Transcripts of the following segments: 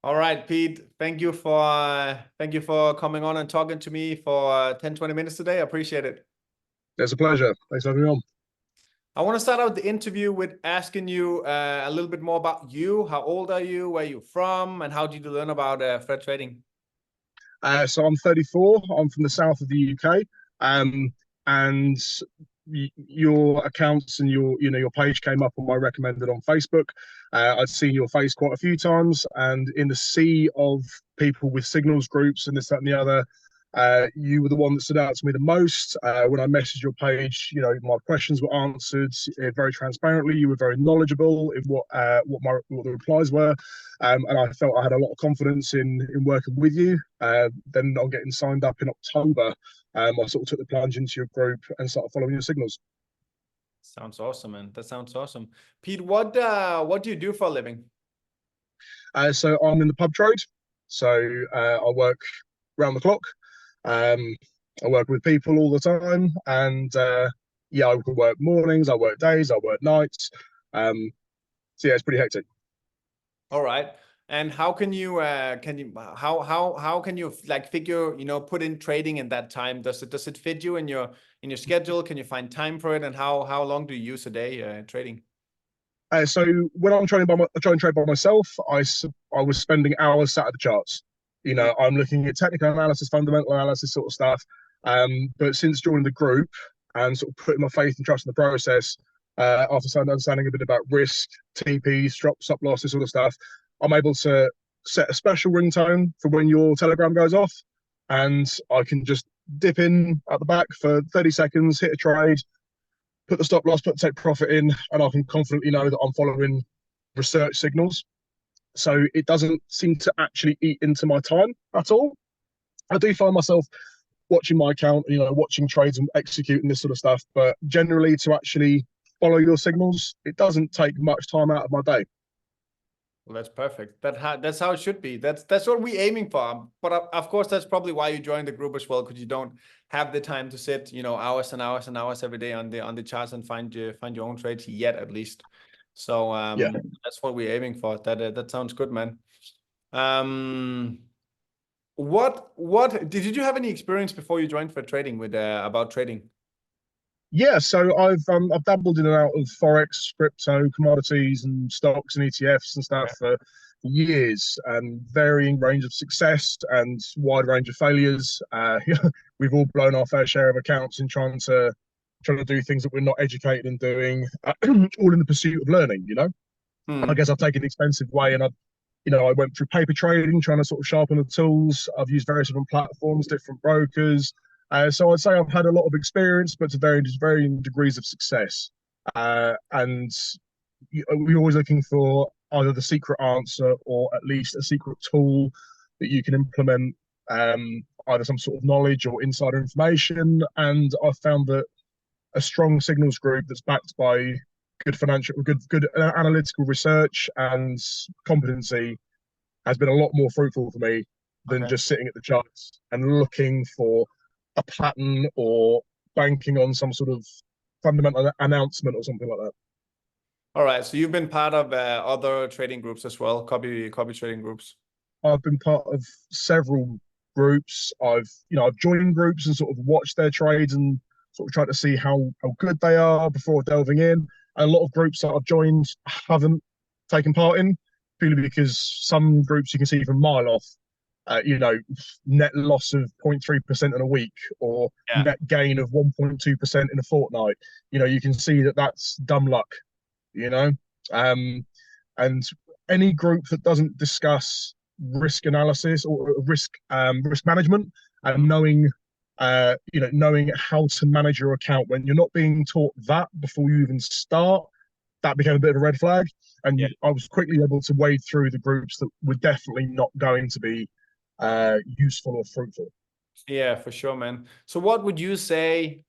All right, Pete. Thank you for coming on and talking to me for 10, 20 minutes today. I appreciate it. It's a pleasure. Thanks for having me on. I want to start out the interview with asking you a little bit more about you. How old are you? Where are you from? And how did you learn about Fred trading? So I'm 34. I'm from the south of the UK. And your accounts and your page came up on my recommended on Facebook. I'd seen your face quite a few times, and in the sea of people with signals groups and this, that, and the other, you were the one that stood out to me the most. When I messaged your page, my questions were answered very transparently. You were very knowledgeable in what the replies were, and I felt I had a lot of confidence in working with you. Then on getting signed up in October, I sort of took the plunge into your group and started following your signals. Sounds awesome, man. That sounds awesome. Pete, what do you do for a living? So I'm in the pub trade. So I work round the clock. Um, I work with people all the time, and yeah, I can work mornings, I work days, I work nights. So yeah, it's pretty hectic. All right. And how can you how can you like figure, put in trading in that time? Does it fit you in your schedule? Can you find time for it? And how long do you use a day trading? So when I'm I try and trade by myself. I was spending hours sat at the charts. Mm. I'm looking at technical analysis, fundamental analysis, sort of stuff. But since joining the group and sort of putting my faith and trust in the process, after starting understanding a bit about risk, TP, stop loss, this sort of stuff, I'm able to set a special ringtone for when your telegram goes off, and I can just dip in at the back for 30 seconds, hit a trade, put the stop loss, put take profit in, and I can confidently know that I'm following research signals. So it doesn't seem to actually eat into my time at all. I do find myself watching my account, watching trades and executing this sort of stuff. But generally, to actually follow your signals, it doesn't take much time out of my day. Well, that's perfect. That's how it should be. That's what we're aiming for. But of course, that's probably why you joined the group as well, because you don't have the time to sit, hours and hours and hours every day on the charts and find your own trades yet, at least. So Yeah. that's what we're aiming for. That sounds good, man. Um, what did you have any experience before you joined for trading with about trading? Yeah, so I've dabbled in and out of forex, crypto, commodities, and stocks and ETFs and stuff for years, and varying range of success and wide range of failures. We've all blown our fair share of accounts in trying to do things that we're not educated in doing, all in the pursuit of learning. I Hmm. guess I've taken the expensive way, and I went through paper trading, trying to sort of sharpen the tools. I've used various different platforms, different brokers. So I'd say I've had a lot of experience, but to varying degrees of success. And we're always looking for either the secret answer or at least a secret tool that you can implement, either some sort of knowledge or insider information. And I've found that a strong signals group that's backed by good analytical research and competency has been a lot more fruitful for me than Okay. just sitting at the charts and looking for a pattern or banking on some sort of fundamental announcement or something like that. All right. So you've been part of other trading groups as well, copy trading groups. I've been part of several groups. I've joined groups and sort of watched their trades and sort of tried to see how good they are before delving in. And a lot of groups that I've joined haven't taken part in, purely because some groups you can see from a mile off, net loss of 0.3% in a week or Yeah. net gain of 1.2% in a fortnight. You can see that that's dumb luck, you know. And any group that doesn't discuss risk analysis or risk management and knowing how to manage your account when you're not being taught that before you even start, that became a bit of a red flag. And Yeah. I was quickly able to wade through the groups that were definitely not going to be useful or fruitful. Yeah, for sure, man. So what would you say?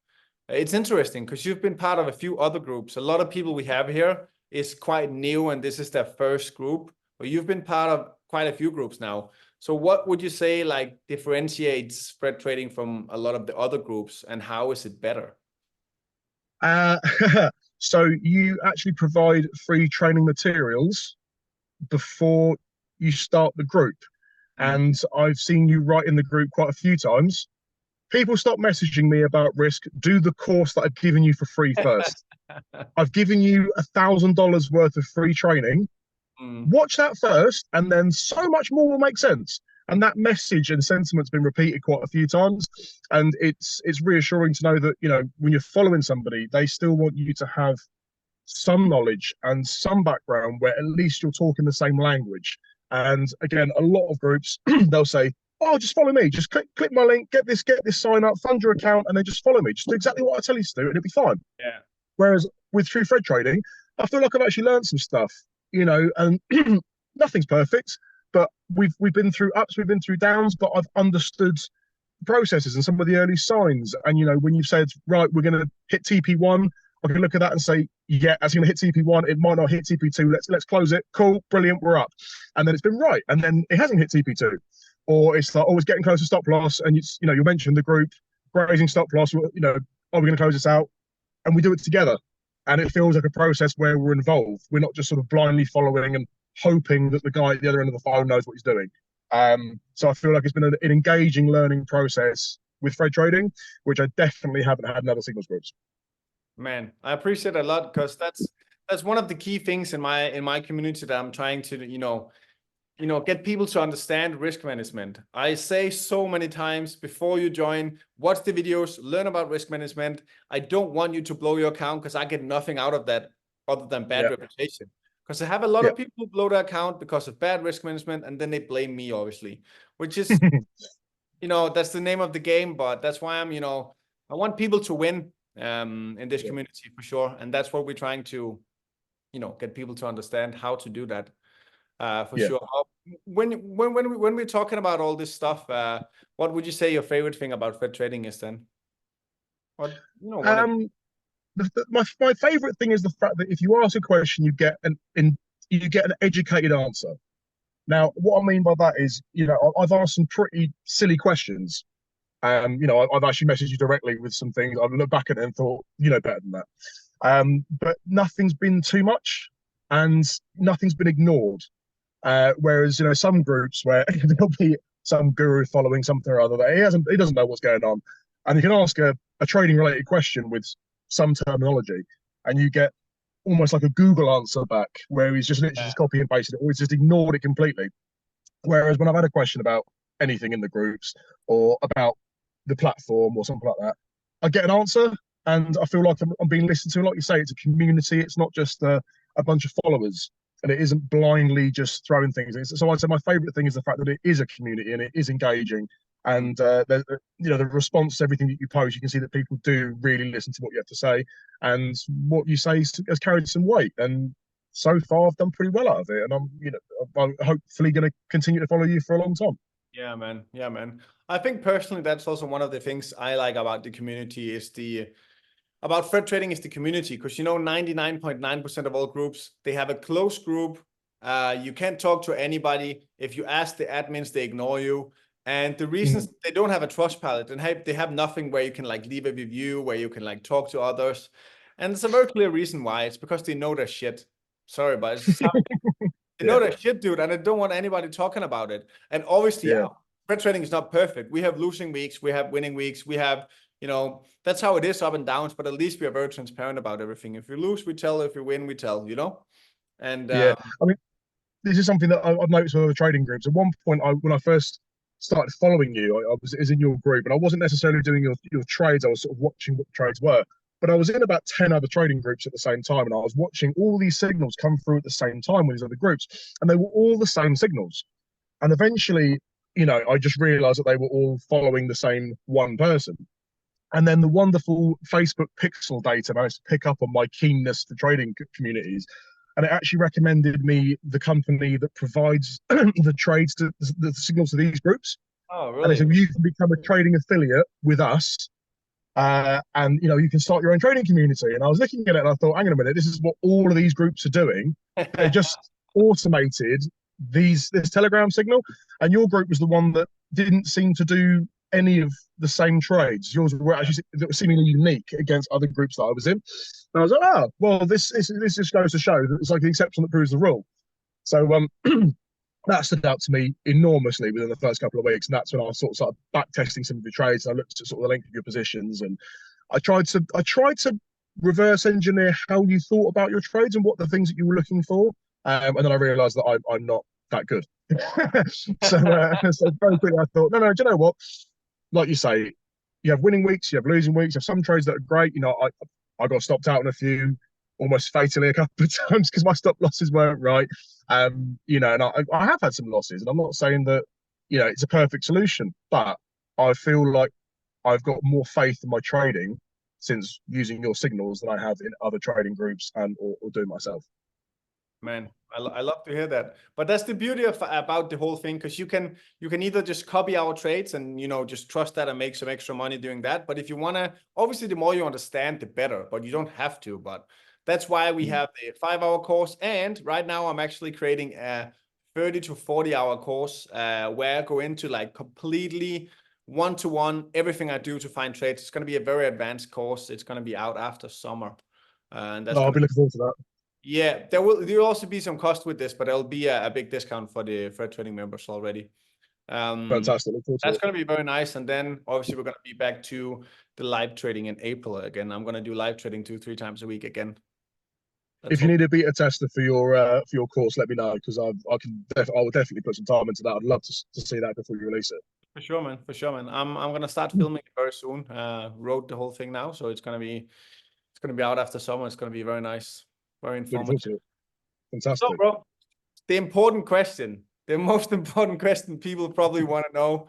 It's interesting because you've been part of a few other groups. A lot of people we have here is quite new and this is their first group, but you've been part of quite a few groups now. So what would you say like differentiates spread trading from a lot of the other groups and how is it better? Uh, so you actually provide free training materials before you start the group. And I've seen you write in the group quite a few times. People stop messaging me about risk. Do the course that I've given you for free first. I've given you $1,000 worth of free training. Watch that first, and then so much more will make sense. And that message and sentiment's been repeated quite a few times, and it's reassuring to know that, you know, when you're following somebody, they still want you to have some knowledge and some background where at least you're talking the same language. And again, a lot of groups they'll say, "Oh, just follow me. Just click my link, get this sign up, fund your account, and then just follow me. Just do exactly what I tell you to do, and it'll be fine." Yeah. Whereas with True Thread Trading, I feel like I've actually learned some stuff, you know, and nothing's perfect, but we've been through ups, we've been through downs, but I've understood processes and some of the early signs. And, you know, when you've said, right, we're going to hit TP1, I can look at that and say, yeah, that's going to hit TP1. It might not hit TP2. Let's close it. Cool, brilliant, we're up. And then it's been right. And then it hasn't hit TP2. Or it's like, oh, it's getting close to stop loss. And it's, you know, you mentioned the group grazing stop loss, you know, are we going to close this out? And we do it together. And it feels like a process where we're involved. We're not just sort of blindly following and hoping that the guy at the other end of the phone knows what he's doing. So I feel like it's been an engaging learning process with Thread Trading, which I definitely haven't had in other signals groups. Man, I appreciate it a lot, because that's one of the key things in my community that I'm trying to, get people to understand risk management. I say so many times before you join, watch the videos, learn about risk management. I don't want you to blow your account, because I get nothing out of that other than bad reputation. Because I have a lot of people who blow their account because of bad risk management, and then they blame me, obviously, which is, that's the name of the game. But that's why I'm, I want people to win in this community for sure. And that's what we're trying to, get people to understand how to do that. For sure. When we're talking about all this stuff, what would you say your favorite thing about Thread Trading is then? My favorite thing is the fact that if you ask a question, you get an educated answer. Now, what I mean by that is, I've asked some pretty silly questions. I've actually messaged you directly with some things. I've looked back at it and thought, you know better than that. But nothing's been too much, and nothing's been ignored. Whereas, some groups where there'll be some guru following something or other that he doesn't know what's going on, and you can ask a trading related question with some terminology, and you get almost like a Google answer back, where he's just literally just copy and pasted it, or he's just ignored it completely. Whereas when I've had a question about anything in the groups or about the platform or something like that, I get an answer, and I feel like I'm being listened to. Like you say, it's a community. It's not just a bunch of followers, and it isn't blindly just throwing things. So I'd say my favorite thing is the fact that it is a community and it is engaging. And the response to everything that you post, you can see that people do really listen to what you have to say, and what you say has carried some weight. And so far, I've done pretty well out of it, and I'm hopefully going to continue to follow you for a long time. Yeah, man. Yeah, man. I think personally, that's also one of the things I like about the community is about Thread Trading is the community, because 99.9% of all groups, they have a closed group. You can't talk to anybody. If you ask the admins, they ignore you. And the reasons they don't have a Trustpilot, and they have nothing where you can leave a review, where you can talk to others. And it's a very clear reason why. It's because they know their shit. Sorry, but it's they know their shit, dude, and they don't want anybody talking about it. And obviously, Thread Trading is not perfect. We have losing weeks, we have winning weeks, we have, that's how it is, up and downs. But at least we are very transparent about everything. If we lose, we tell. If we win, we tell. And I mean, this is something that I've noticed with other trading groups. At one point, when I first started following you, I was in your group, and I wasn't necessarily doing your trades. I was sort of watching what the trades were, but I was in about 10 other trading groups at the same time, and I was watching all these signals come through at the same time with these other groups, and they were all the same signals. And eventually, I just realized that they were all following the same one person. And then the wonderful Facebook pixel data managed to pick up on my keenness for trading communities. And it actually recommended me the company that provides the trades to the signals to these groups. Oh, really? And they said, you can become a trading affiliate with us. And you can start your own trading community. And I was looking at it and I thought, hang on a minute, this is what all of these groups are doing. They just automated this Telegram signal. And your group was the one that didn't seem to do any of the same trades. Yours were actually seemingly unique against other groups that I was in. And I was like, well, this just goes to show that it's like the exception that proves the rule. So that stood out to me enormously within the first couple of weeks. And that's when I sort of started back testing some of your trades. I looked at sort of the length of your positions, and I tried to reverse engineer how you thought about your trades and what the things that you were looking for. And then I realized that I'm not that good. So very quickly I thought, no, do you know what? Like you say, you have winning weeks, you have losing weeks, you have some trades that are great. You know, I got stopped out on a few almost fatally a couple of times because my stop losses weren't right. You know, and I have had some losses, and I'm not saying that, you know, it's a perfect solution, but I feel like I've got more faith in my trading since using your signals than I have in other trading groups and or doing myself. Man, I love to hear that. But that's the beauty of about the whole thing, because you can either just copy our trades and, you know, just trust that and make some extra money doing that. But if you want to, obviously the more you understand, the better, but you don't have to. But that's why we have the 5-hour course. And right now I'm actually creating a 30 to 40-hour course where I go into like completely one-to-one everything I do to find trades. It's going to be a very advanced course. It's going to be out after summer. And that's I'll going be to looking forward to that. yeah, there'll also be some cost with this, but there'll be a big discount for the Fred Trading members already. Fantastic. Look forward to That's it. going to be very nice. And then obviously we're going to be back to the live trading in April again. I'm going to do live trading 2-3 times a week again. That's If you all. need a beta tester for your course, let me know because I will definitely put some time into that. I'd love to see that before you release it. For sure, man. For sure, man. I'm gonna start filming it very soon. Wrote the whole thing now, so it's gonna be out after summer. It's gonna be very nice, very Looking forward informative. to it. So, Fantastic. bro, the important question, the most important question people probably want to know: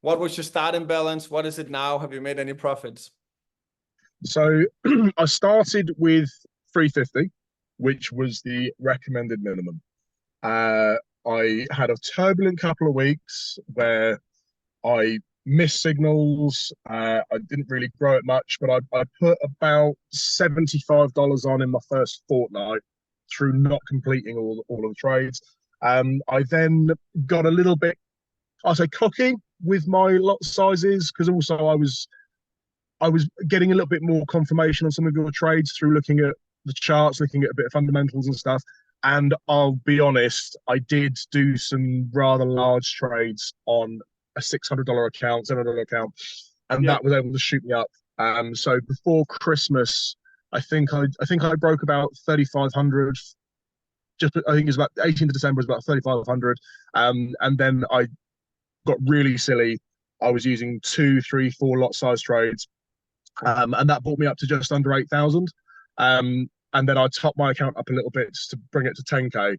what was your starting balance? What is it now? Have you made any profits? So I started with 350, which was the recommended minimum. Uh, I had a turbulent couple of weeks where I missed signals. I didn't really grow it much, but I put about $75 on in my first fortnight through not completing all of the trades. I then got a little bit, I'll say, cocky with my lot sizes because also I was getting a little bit more confirmation on some of your trades through looking at the charts, looking at a bit of fundamentals and stuff. And I'll be honest, I did do some rather large trades on a $600 account, $700 account, and Yeah. that was able to shoot me up. So before Christmas, I think I broke about 3,500. Just I think it was about 18th of December was about 3,500, and then I got really silly. I was using 2, 3, 4 lot size trades, and that brought me up to just under 8,000. And then I topped my account up a little bit just to bring it to 10k.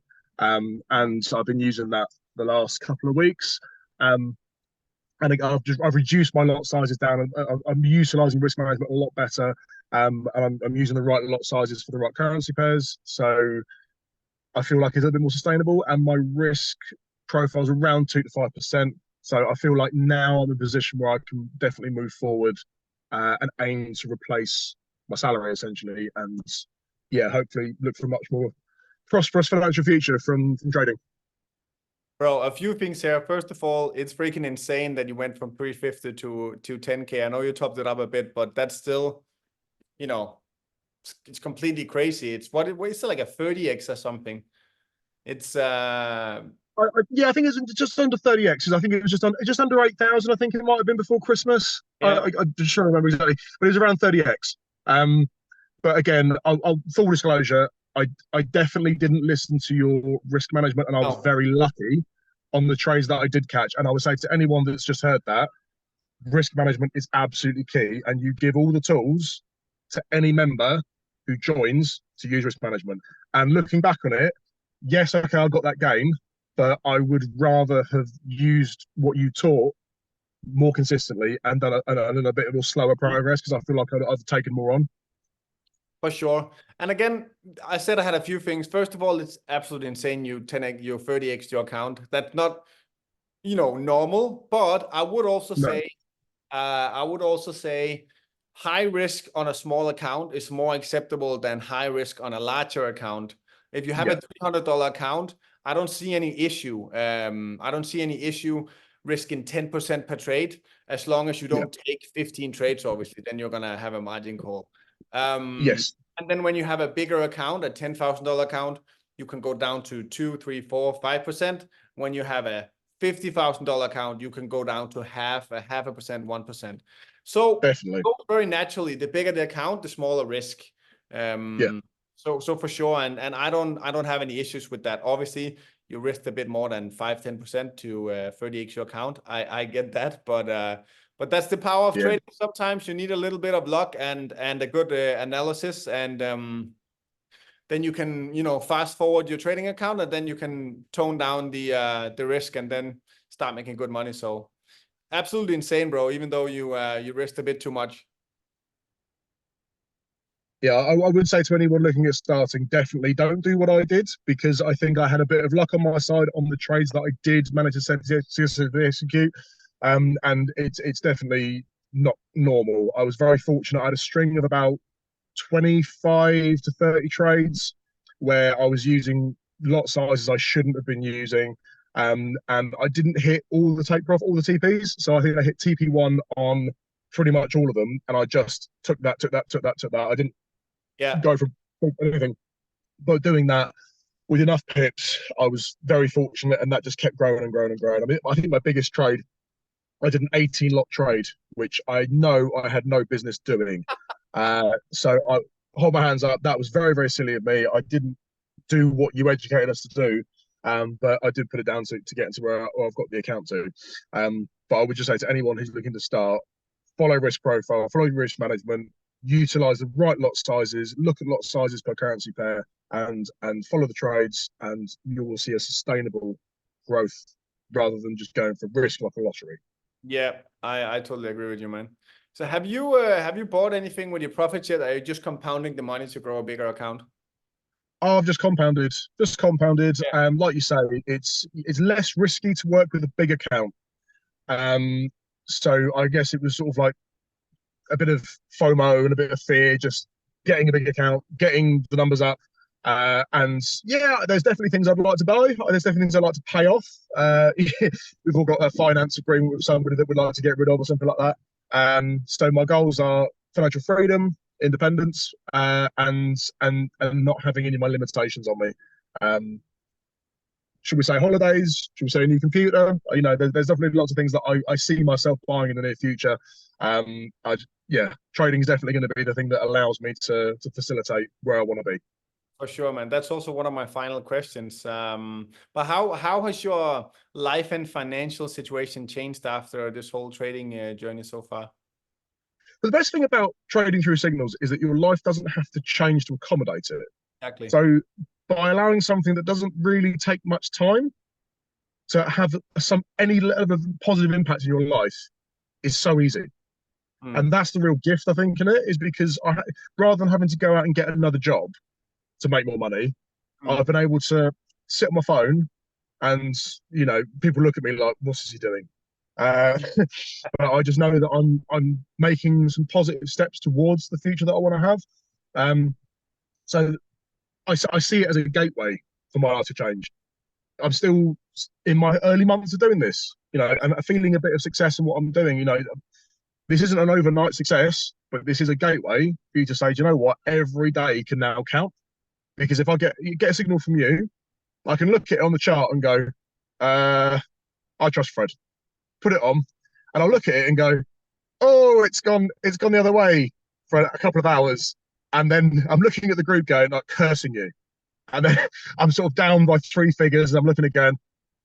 And so I've been using that the last couple of weeks. And I've reduced my lot sizes down, and I'm utilizing risk management a lot better. And I'm using the right lot sizes for the right currency pairs. So I feel like it's a bit more sustainable, and my risk profile is around 2 to 5%. So I feel like now I'm in a position where I can definitely move forward and aim to replace my salary essentially, and yeah, hopefully look for a much more prosperous financial future from trading. Bro, a few things here. First of all, it's freaking insane that you went from 350 to 10k. I know you topped it up a bit, but that's still, you know, it's completely crazy. It's it's like a 30x or something. It's Yeah, I think it's just under 30x. I think it was just under 8,000. I think it might have been before Christmas. yeah. I'm just trying to remember exactly, but it was around 30x. But again, I'll full disclosure, I definitely didn't listen to your risk management, and I was No. very lucky on the trades that I did catch. And I would say to anyone that's just heard that, risk management is absolutely key, and you give all the tools to any member who joins to use risk management. And looking back on it, yes, okay, I got that gain, but I would rather have used what you taught more consistently and done a bit of a slower progress because I feel like I've taken more on. For sure. And again, I said I had a few things. First of all, it's absolutely insane you 10x, you 30x your account. That's not, you know, normal. But I would also No, say high risk on a small account is more acceptable than high risk on a larger account. If you have yeah, a $300 account, I don't see any issue. I don't see any issue risking 10% per trade as long as you yeah, don't take 15 trades, obviously, then you're gonna have a margin call. yes, And then when you have a bigger account, a $10,000 account, you can go down to 2, 3, 4, 5%. When you have a $50,000 account, you can go down to half a percent, 1%. So Definitely. very naturally, the bigger the account, the smaller risk. Yeah. So for sure, and I don't have any issues with that. Obviously, you risk a bit more than 5-10% to 30x your account. I get that, but that's the power of Yeah. trading. Sometimes you need a little bit of luck and a good analysis, and then you can, you know, fast forward your trading account, and then you can tone down the risk and then start making good money. So absolutely insane, bro. Even though you risked a bit too much. Yeah, I would say to anyone looking at starting, definitely don't do what I did, because I think I had a bit of luck on my side on the trades that I did manage to successfully execute. And it's definitely not normal. I was very fortunate. I had a string of about 25 to 30 trades where I was using lot sizes I shouldn't have been using. And I didn't hit all the take profit, all the TPs. So I think I hit TP1 on pretty much all of them. And I just took that. I didn't go for anything. But doing that with enough pips, I was very fortunate, and that just kept growing and growing and growing. I mean, I think my biggest trade, I did an 18 lot trade, which I know I had no business doing. So I hold my hands up. That was very, very silly of me. I didn't do what you educated us to do, but I did put it down to get into where I've got the account to. But I would just say to anyone who's looking to start, follow risk profile, follow risk management, utilize the right lot sizes, look at lot sizes per currency pair, and follow the trades, and you will see a sustainable growth rather than just going for risk like a lottery. Yeah, I totally agree with you, man. So have you bought anything with your profits yet? Or are you just compounding the money to grow a bigger account? Oh, I've just compounded. Yeah. Like you say, it's less risky to work with a big account. Um, so I guess it was sort of like a bit of FOMO and a bit of fear, just getting a big account, getting the numbers up. And yeah, there's definitely things I'd like to buy. There's definitely things I'd like to pay off. We've all got a finance agreement with somebody that we'd like to get rid of or something like that. So my goals are financial freedom, independence, and not having any of my limitations on me. Should we say holidays? Should we say a new computer? You know, there's definitely lots of things that I see myself buying in the near future. Yeah, trading is definitely going to be the thing that allows me to facilitate where I want to be. For sure, man. That's also one of my final questions. But how has your life and financial situation changed after this whole trading journey so far? But the best thing about trading through signals is that your life doesn't have to change to accommodate it. Exactly. So by allowing something that doesn't really take much time to have any level of positive impact in your life is so easy. And that's the real gift, I think, in it, is because rather than having to go out and get another job to make more money, I've been able to sit on my phone and, you know, people look at me like, what's he doing? But I just know that I'm making some positive steps towards the future that I want to have. So I see it as a gateway for my life to change. I'm still in my early months of doing this, you know, and feeling a bit of success in what I'm doing. You know, this isn't an overnight success, but this is a gateway for you to say, do you know what? Every day can now count. Because if I get a signal from you, I can look at it on the chart and go, I trust Fred. Put it on, and I'll look at it and go, oh, it's gone the other way for a couple of hours. And then I'm looking at the group going, like, cursing you. And then I'm sort of down by 3 figures, and I'm looking again,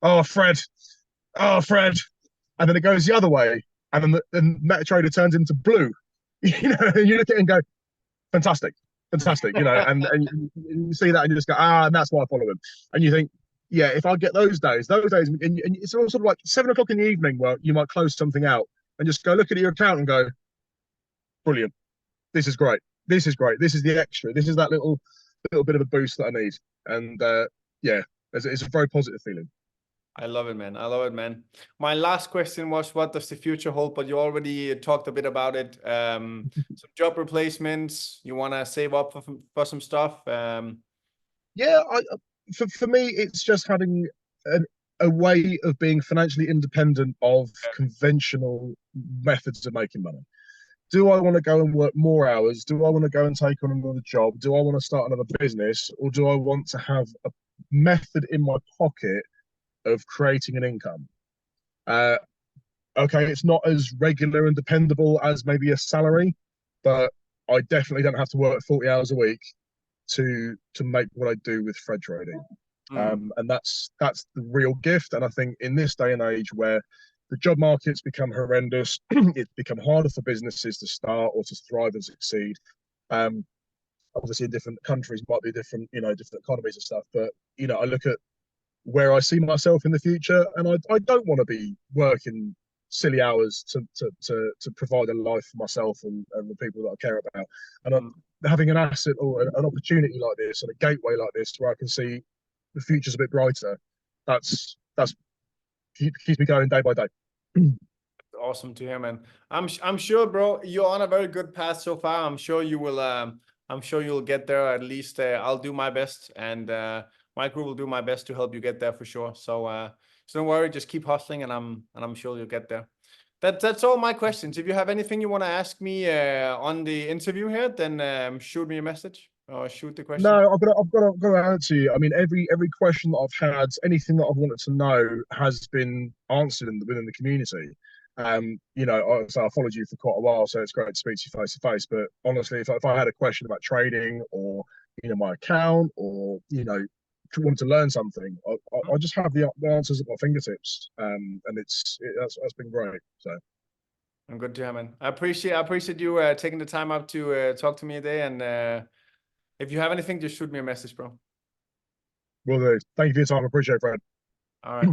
oh, Fred. And then it goes the other way. And then the MetaTrader turns into blue. You know, and you look at it and go, fantastic, you know, and you see that and you just go, and that's why I follow him. And you think, yeah, if I get those days, and it's all sort of like 7 o'clock in the evening where you might close something out and just go look at your account and go, brilliant, this is great. This is the extra. This is that little bit of a boost that I need. And yeah, it's a very positive feeling. I love it, man. I love it, man. My last question was, what does the future hold? But you already talked a bit about it. Some job replacements. You want to save up for some stuff. Yeah, for me, it's just having a way of being financially independent of conventional methods of making money. do I want to go and work more hours? Do I want to go and take on another job? Do I want to start another business? Or do I want to have a method in my pocket of creating an income? Okay, it's not as regular and dependable as maybe a salary, but I definitely don't have to work 40 hours a week to make what I do with thread trading. And that's the real gift. And I think in this day and age where the job market's become horrendous, it's become harder for businesses to start or to thrive and succeed. Obviously, in different countries might be different, different economies and stuff. But I look at where I see myself in the future, and I don't want to be working silly hours to provide a life for myself and the people that I care about. And having an asset or an opportunity like this and a gateway like this where I can see the future's a bit brighter, that's keeps me going day by day. Awesome to hear, man. I'm sure, bro, you're on a very good path so far. I'm sure you will. I'm sure you'll get there. At least I'll do my best, and my crew will do my best to help you get there for sure. So don't worry, just keep hustling, and I'm sure you'll get there. That's all my questions. If you have anything you want to ask me on the interview here, then shoot me a message or shoot the question. No, I've got to answer you. I mean, every question that I've had, anything that I've wanted to know has been answered within the community. So I followed you for quite a while, so it's great to speak to you face to face. But honestly, if I had a question about trading or my account or wanted to learn something, I just have the answers at my fingertips, and that's been great. So I'm good to hear, man. I appreciate you taking the time up to talk to me today. And if you have anything, just shoot me a message, bro. Will do. Thank you for your time. I appreciate it, Fred. All right.